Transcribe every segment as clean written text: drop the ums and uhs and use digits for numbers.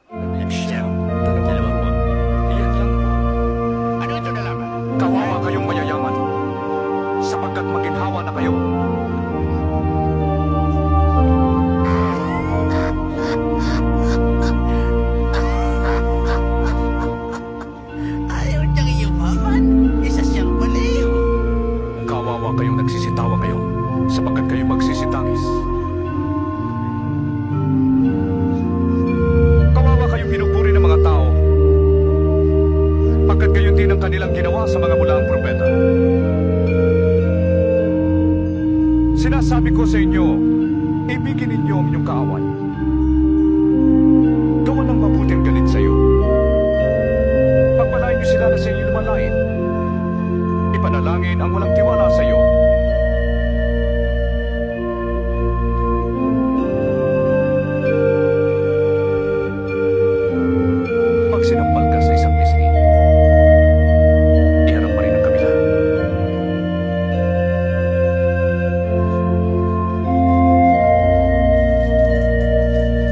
Siyam, dalawa po. Iyan lang po. Ano ito na lamang? Kawawa kayong mayayaman, sapagkat maginhawa na kayo. Ayaw niyang yumaman. Isa siyang baliw. Kawawa kayong nagsisitawa ngayon, sapagkat kayo magsisitangis. Kawawa kayong pinupuri ng mga tao, pagkat gayon din ang kanilang ginawa sa mga bulaang propeta. Sinasabi ko sa inyo, ibigin ninyo ang inyong kaaway. Gawan ng mabuti ang galit sa iyo. Pagpalain niyo sila na sa inyo lumalain. Ipanalangin ang walang tiwala sa iyo. Pag sinampal ka sa isang pisngi, iharap pa rin ang kabila.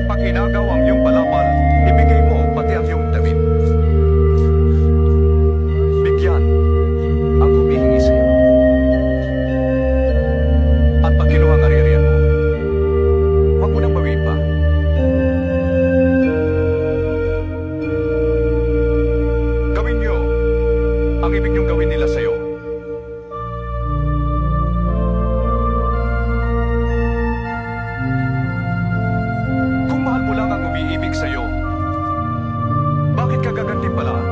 Pag inagaw ang iyong palapal, ibigay mo pati ang iyong damit. Bigyan ang humihingi sa iyo. At pag kinuha ang ari-arian mo, huwag mo nang bawiin pa. Gawin niyo ang ibig niyong gawin nila sa iyo. Kung mahal mo lang ang umiibig sa iyo, bakit ka gagantimpalaan?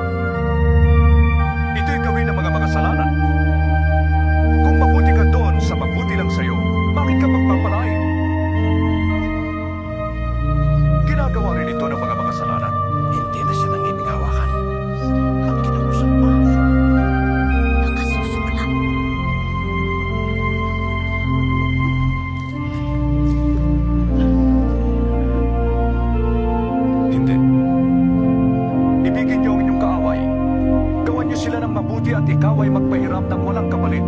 Ito'y gawin ng mga makasalanan. Kung mabuti ka doon sa mabuti lang sa iyo, bakit ka magpapalain? Ginagawa rin ito ng mga makasalanan. Hindi na siya nang ibig hawakan. Ang kinausap pa. Nakasusukla. Hindi. Ibigin niyo ang inyong kaaway. Gawan niyo sila ng mabuti at ikaw ay magpahiram ng walang kapalit.